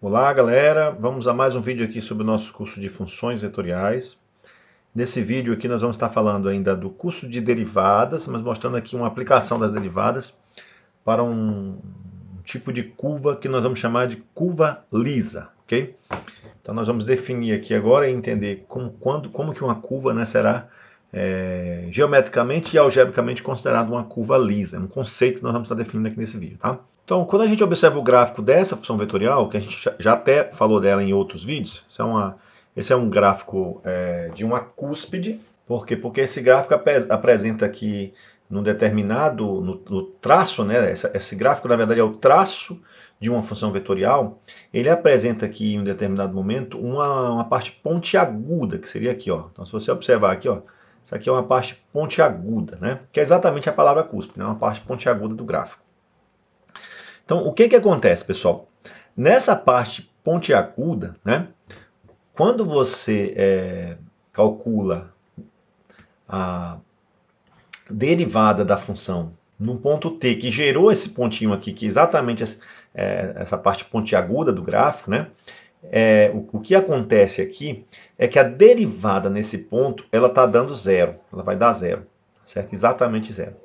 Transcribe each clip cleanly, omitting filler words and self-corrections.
Olá galera, vamos a mais um vídeo aqui sobre o nosso curso de funções vetoriais. Nesse vídeo aqui nós vamos estar falando ainda do curso de derivadas, mas mostrando aqui uma aplicação das derivadas para um tipo de curva que nós vamos chamar de curva lisa, ok? Então nós vamos definir aqui agora e entender como que uma curva, né, será geometricamente e algebricamente considerada uma curva lisa. É um conceito que nós vamos estar definindo aqui nesse vídeo, tá? Então, quando a gente observa o gráfico dessa função vetorial, que a gente já até falou dela em outros vídeos, esse é um gráfico de uma cúspide. Por quê? Porque esse gráfico apresenta aqui num determinado, no traço, né? Esse gráfico, na verdade, é o traço de uma função vetorial. Ele apresenta aqui, em um determinado momento, uma parte pontiaguda, que seria aqui, ó. Então, se você observar aqui, ó, isso aqui é uma parte pontiaguda, né? Que é exatamente a palavra cúspide, né? Uma parte pontiaguda do gráfico. Então, o que acontece, pessoal? Nessa parte pontiaguda, né, quando você calcula a derivada da função num ponto t que gerou esse pontinho aqui, que é exatamente essa parte pontiaguda do gráfico, né, o que acontece aqui é que a derivada nesse ponto ela está dando zero, ela vai dar zero, certo? Exatamente zero.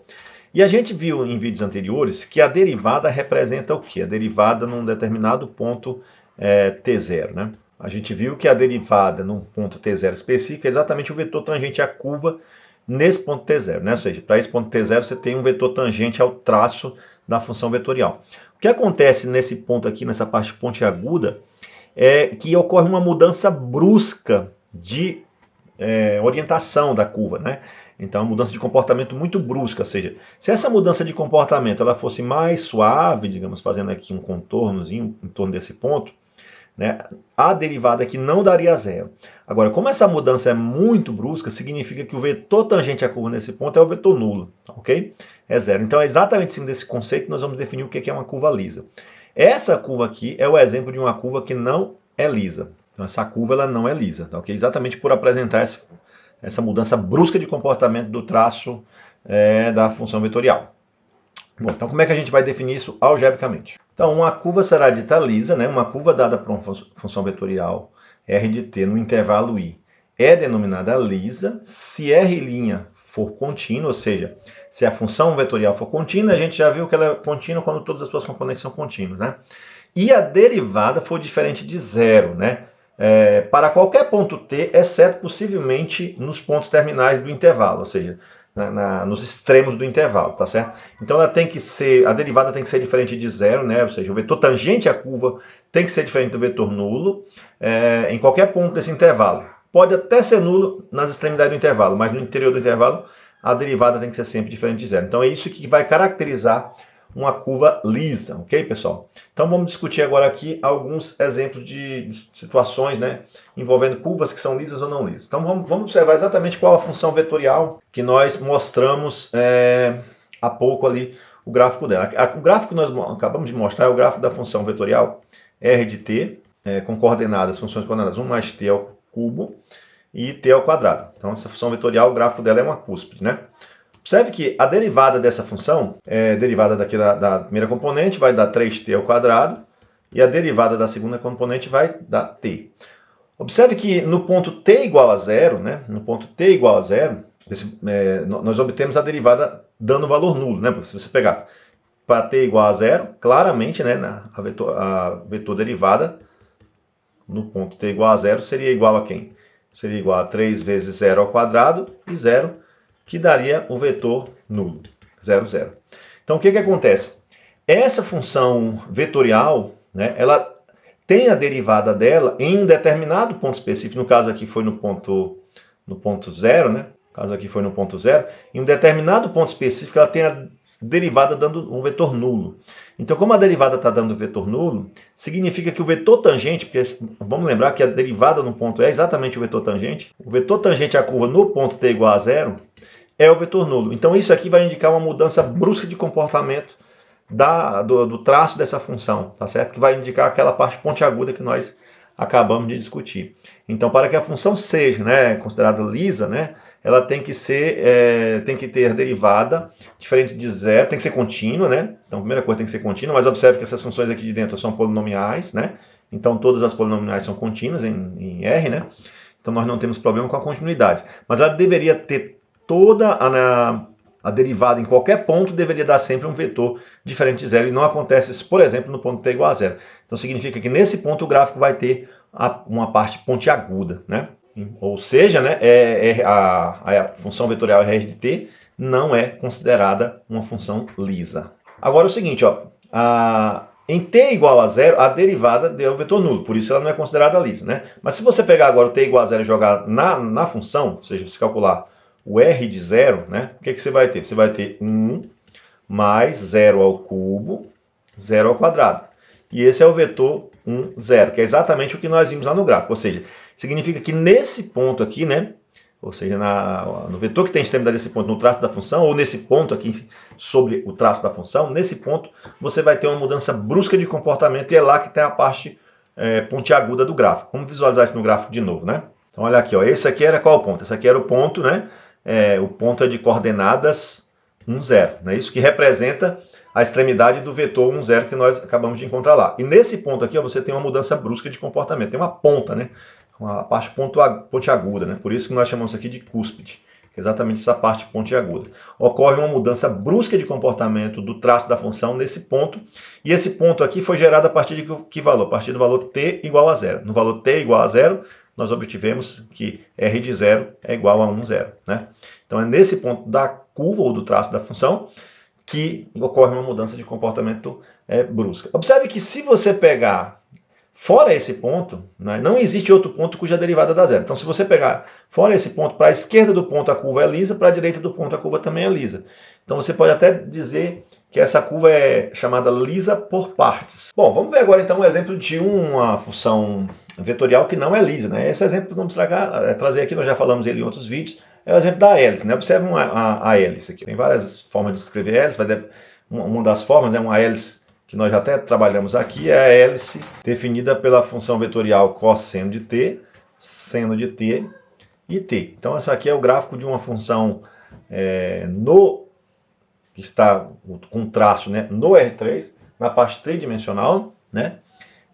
E a gente viu em vídeos anteriores que a derivada representa o quê? A derivada num determinado ponto t0, né? A gente viu que a derivada num ponto t0 específico é exatamente o vetor tangente à curva nesse ponto t0, né? Ou seja, para esse ponto t0 você tem um vetor tangente ao traço da função vetorial. O que acontece nesse ponto aqui, nessa parte pontiaguda, é que ocorre uma mudança brusca de orientação da curva, né? Então, uma mudança de comportamento muito brusca, ou seja, se essa mudança de comportamento ela fosse mais suave, digamos, fazendo aqui um contornozinho em torno desse ponto, né, a derivada aqui não daria zero. Agora, como essa mudança é muito brusca, significa que o vetor tangente à curva nesse ponto é o vetor nulo, ok? É zero. Então, é exatamente em cima desse conceito que nós vamos definir o que é uma curva lisa. Essa curva aqui é o exemplo de uma curva que não é lisa. Então, essa curva ela não é lisa, tá, ok? Exatamente por apresentar essa mudança brusca de comportamento do traço da função vetorial. Bom, então como é que a gente vai definir isso algebricamente? Então, uma curva será dita lisa, né? Uma curva dada por uma função vetorial r de t no intervalo i é denominada lisa se r' for contínua, ou seja, se a função vetorial for contínua, a gente já viu que ela é contínua quando todas as suas componentes são contínuas, né? E a derivada for diferente de zero, né? Para qualquer ponto t, exceto possivelmente nos pontos terminais do intervalo, ou seja, nos extremos do intervalo, tá certo? Então ela tem que ser, a derivada tem que ser diferente de zero, né? Ou seja, o vetor tangente à curva tem que ser diferente do vetor nulo em qualquer ponto desse intervalo. Pode até ser nulo nas extremidades do intervalo, mas no interior do intervalo a derivada tem que ser sempre diferente de zero. Então é isso que vai caracterizar uma curva lisa, ok, pessoal? Então vamos discutir agora aqui alguns exemplos de situações, né, envolvendo curvas que são lisas ou não lisas. Então vamos observar exatamente qual a função vetorial que nós mostramos há pouco ali o gráfico dela. O gráfico que nós acabamos de mostrar é o gráfico da função vetorial r de t, com coordenadas, funções coordenadas 1 mais t ao cubo e t ao quadrado. Então essa função vetorial, o gráfico dela é uma cúspide, né? Observe que a derivada dessa função, derivada daqui da primeira componente, vai dar 3t ao quadrado, e a derivada da segunda componente vai dar t. Observe que no ponto t igual a zero, né, no ponto t igual a zero, nós obtemos a derivada dando valor nulo, né? Porque se você pegar para t igual a zero, claramente, né, a vetor derivada no ponto t igual a zero seria igual a quem? Seria igual a 3 vezes 0 ao quadrado e 0, que daria o vetor nulo, 0, 0. Então, o que acontece? Essa função vetorial, né, ela tem a derivada dela em um determinado ponto específico, no caso aqui foi no ponto 0, né? No caso aqui foi no ponto 0. Em um determinado ponto específico, ela tem a derivada dando um vetor nulo. Então, como a derivada está dando vetor nulo, significa que o vetor tangente, porque vamos lembrar que a derivada no ponto é exatamente o vetor tangente à curva no ponto t igual a zero, é o vetor nulo. Então isso aqui vai indicar uma mudança brusca de comportamento do traço dessa função, tá certo? Que vai indicar aquela parte pontiaguda que nós acabamos de discutir. Então, para que a função seja, né, considerada lisa, né, ela tem que ter derivada diferente de zero, tem que ser contínua, né? Então, a primeira coisa tem que ser contínua, mas observe que essas funções aqui de dentro são polinomiais, né? Então todas as polinomiais são contínuas em R, né? Então nós não temos problema com a continuidade. Mas ela deveria ter toda a derivada em qualquer ponto, deveria dar sempre um vetor diferente de zero. E não acontece isso, por exemplo, no ponto t igual a zero. Então significa que nesse ponto o gráfico vai ter uma parte pontiaguda, né? Ou seja, né, a função vetorial R de t não é considerada uma função lisa. Agora é o seguinte, ó, em t igual a zero, a derivada deu vetor nulo, por isso ela não é considerada lisa, né? Mas se você pegar agora o t igual a zero e jogar na função, ou seja, se calcular o r de zero, né, o que você vai ter? Você vai ter 1 mais 0 ao cubo, 0 ao quadrado. E esse é o vetor 1, 0, que é exatamente o que nós vimos lá no gráfico. Ou seja, significa que nesse ponto aqui, né, ou seja, no vetor que tem extremidade desse ponto no traço da função, ou nesse ponto aqui sobre o traço da função, nesse ponto você vai ter uma mudança brusca de comportamento e é lá que tem a parte pontiaguda do gráfico. Vamos visualizar isso no gráfico de novo, né? Então olha aqui, ó, esse aqui era qual ponto? Esse aqui era o ponto, né? O ponto é de coordenadas 1, 0. Né? Isso que representa a extremidade do vetor 1, 0 que nós acabamos de encontrar lá. E nesse ponto aqui ó, você tem uma mudança brusca de comportamento. Tem uma ponta, né? Uma parte pontiaguda, né? Por isso que nós chamamos aqui de cúspide. Exatamente essa parte pontiaguda. Ocorre uma mudança brusca de comportamento do traço da função nesse ponto. E esse ponto aqui foi gerado a partir de que valor? A partir do valor t igual a 0. No valor t igual a 0, nós obtivemos que r de 0 é igual a 1, 0. Né? Então é nesse ponto da curva ou do traço da função que ocorre uma mudança de comportamento brusca. Observe que se você pegar fora esse ponto, né, não existe outro ponto cuja derivada dá zero. Então se você pegar fora esse ponto, para a esquerda do ponto a curva é lisa, para a direita do ponto a curva também é lisa. Então você pode até dizer que essa curva é chamada lisa por partes. Bom, vamos ver agora então um exemplo de uma função vetorial que não é lisa. Né? Esse exemplo que vamos trazer aqui, nós já falamos ele em outros vídeos, é o exemplo da hélice. Né? Observe a hélice aqui. Tem várias formas de escrever hélice. Uma das formas, né, uma hélice que nós já até trabalhamos aqui, é a hélice definida pela função vetorial cosseno de t, seno de t e t. Então, essa aqui é o gráfico de uma função que está com traço, né, no R3, na parte tridimensional. Né?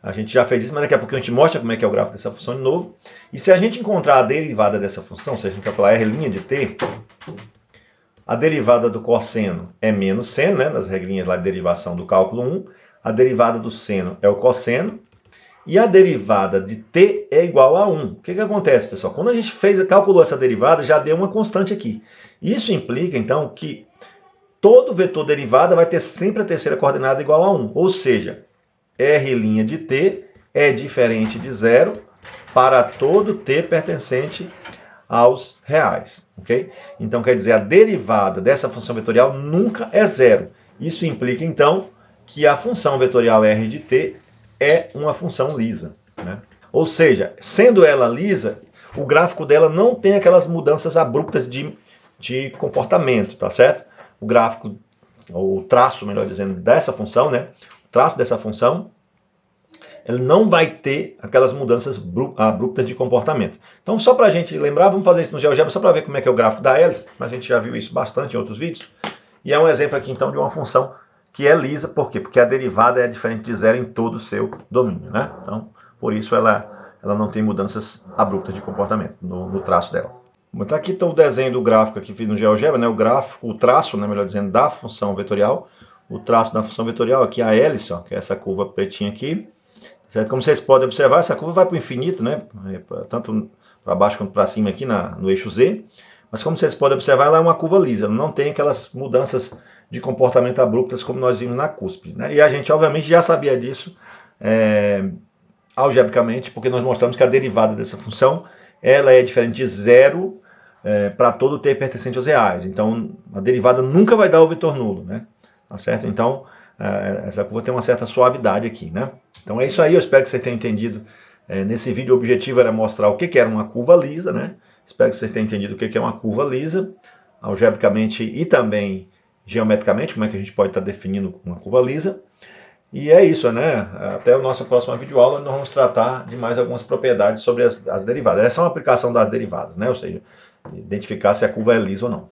A gente já fez isso, mas daqui a pouco a gente mostra como é que é o gráfico dessa função de novo. E se a gente encontrar a derivada dessa função, se a gente calcular r' de t, a derivada do cosseno é menos seno, né, das regrinhas lá de derivação do cálculo 1. A derivada do seno é o cosseno. E a derivada de t é igual a 1. O que acontece, pessoal? Quando a gente calculou essa derivada, já deu uma constante aqui. Isso implica, então, que todo vetor derivada vai ter sempre a terceira coordenada igual a 1. Ou seja, r' de t é diferente de 0 para todo t pertencente aos reais. Okay? Então, quer dizer, a derivada dessa função vetorial nunca é zero. Isso implica, então, que a função vetorial r de t é uma função lisa. Né? Ou seja, sendo ela lisa, o gráfico dela não tem aquelas mudanças abruptas de comportamento, tá certo? O gráfico, ou o traço, melhor dizendo, dessa função, né? O traço dessa função, ele não vai ter aquelas mudanças abruptas de comportamento. Então, só para a gente lembrar, vamos fazer isso no GeoGebra só para ver como é que é o gráfico da hélice, mas a gente já viu isso bastante em outros vídeos. E é um exemplo aqui, então, de uma função que é lisa. Por quê? Porque a derivada é diferente de zero em todo o seu domínio. Né? Então, por isso ela não tem mudanças abruptas de comportamento no traço dela. Então, aqui está o desenho do gráfico que fiz no GeoGebra, né? O traço, né, melhor dizendo, da função vetorial. O traço da função vetorial aqui, a hélice, ó, que é essa curva pretinha aqui. Certo? Como vocês podem observar, essa curva vai para o infinito, né? Tanto para baixo quanto para cima aqui no eixo Z. Mas como vocês podem observar, ela é uma curva lisa, não tem aquelas mudanças de comportamento abruptas como nós vimos na cúspide. Né? E a gente, obviamente, já sabia disso algebricamente, porque nós mostramos que a derivada dessa função ela é diferente de zero para todo t pertencente aos reais. Então, a derivada nunca vai dar o vetor nulo. Né? Tá certo? Então, essa curva tem uma certa suavidade aqui. Né? Então, é isso aí. Eu espero que você tenha entendido. Nesse vídeo, o objetivo era mostrar o que era uma curva lisa. Né? Espero que vocês tenham entendido o que é uma curva lisa, algebricamente e também geometricamente, como é que a gente pode estar definindo uma curva lisa. E é isso, né? Até a nossa próxima videoaula nós vamos tratar de mais algumas propriedades sobre as derivadas. Essa é uma aplicação das derivadas, né? Ou seja, identificar se a curva é lisa ou não.